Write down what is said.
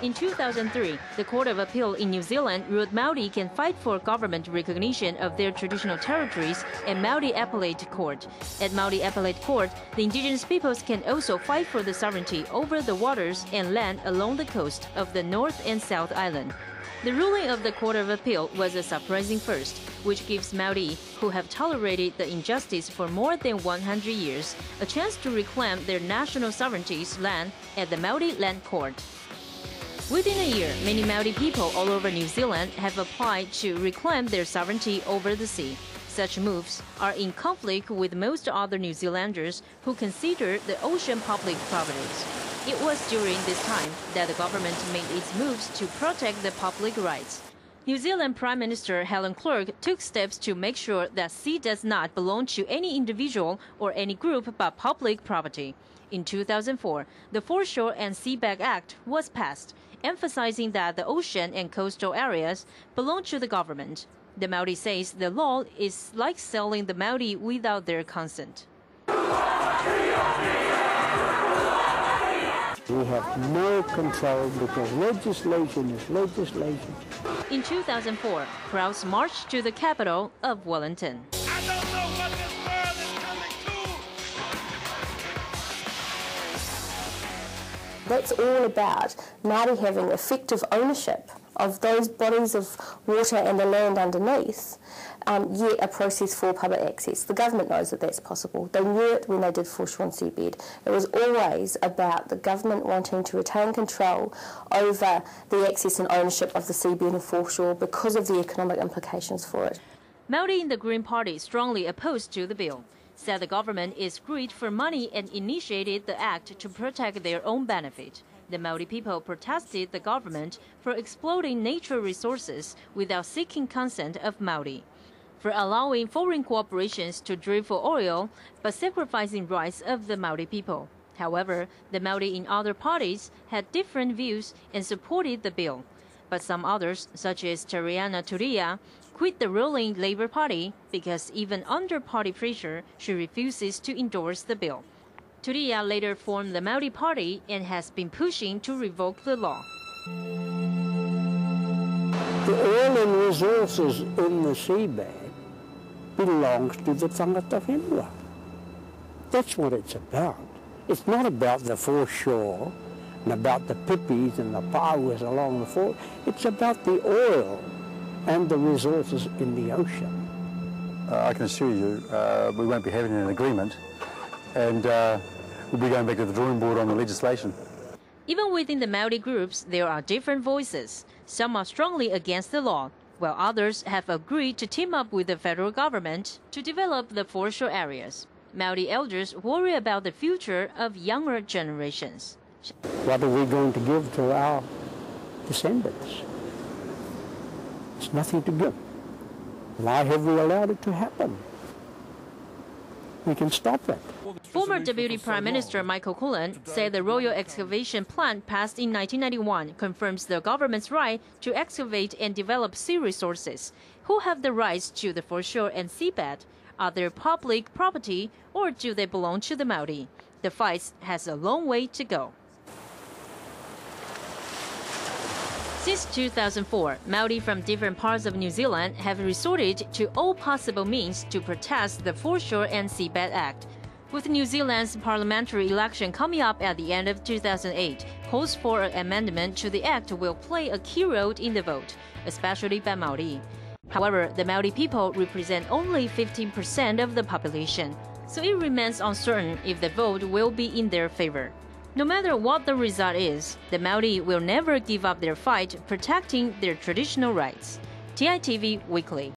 In 2003, the Court of Appeal in New Zealand ruled Maori can fight for government recognition of their traditional territories at Maori Appellate Court. At Maori Appellate Court, the indigenous peoples can also fight for the sovereignty over the waters and land along the coast of the North and South Island. The ruling of the Court of Appeal was a surprising first, which gives Maori, who have tolerated the injustice for more than 100 years, a chance to reclaim their national sovereignty's land at the Maori Land Court. Within a year, many Maori people all over New Zealand have applied to reclaim their sovereignty over the sea. Such moves are in conflict with most other New Zealanders who consider the ocean public properties. It was during this time that the government made its moves to protect the public rights. New Zealand Prime Minister Helen Clark took steps to make sure that sea does not belong to any individual or any group but public property. In 2004, the Foreshore and Seabed Act was passed, emphasizing that the ocean and coastal areas belong to the government. The Maori says the law is like selling the Maori without their consent. We have no control because legislation is legislation. In 2004, crowds marched to the capital of Wellington. I don't know what this world is coming to. That's all about Māori having effective ownership of those bodies of water and the land underneath, yet a process for public access. The government knows that that's possible. They knew it when they did Foreshore and Seabed. It was always about the government wanting to retain control over the access and ownership of the seabed and foreshore because of the economic implications for it. Maori in the Green Party strongly opposed to the bill, said the government is greedy for money and initiated the act to protect their own benefit. The Maori people protested the government for exploiting natural resources without seeking consent of Maori, for allowing foreign corporations to drill for oil but sacrificing rights of the Maori people. However, the Maori in other parties had different views and supported the bill. But some others, such as Tariana Turia, quit the ruling Labour Party because even under party pressure, she refuses to endorse the bill. Turia later formed the Maori Party and has been pushing to revoke the law. The oil and resources in the seabed belongs to the tangata whenua. That's what it's about. It's not about the foreshore and about the pipis and the pāuas along the fore. It's about the oil and the resources in the ocean. I can assure you we won't be having an agreement, and we'll be going back to the drawing board on the legislation. Even within the Maori groups, there are different voices. Some are strongly against the law, while others have agreed to team up with the federal government to develop the foreshore areas. Maori elders worry about the future of younger generations. What are we going to give to our descendants? There's nothing to give. Why have we allowed it to happen? We can stop it. Former Deputy Prime Minister Michael Cullen said the Royal Excavation Plan passed in 1991 confirms the government's right to excavate and develop sea resources. Who have the rights to the foreshore and seabed? Are they public property or do they belong to the Maori? The fight has a long way to go. Since 2004, Maori from different parts of New Zealand have resorted to all possible means to protest the Foreshore and Seabed Act. With New Zealand's parliamentary election coming up at the end of 2008, calls for an amendment to the act will play a key role in the vote, especially by Maori. However, the Maori people represent only 15% of the population, so it remains uncertain if the vote will be in their favor. No matter what the result is, the Maori will never give up their fight protecting their traditional rights. TITV Weekly.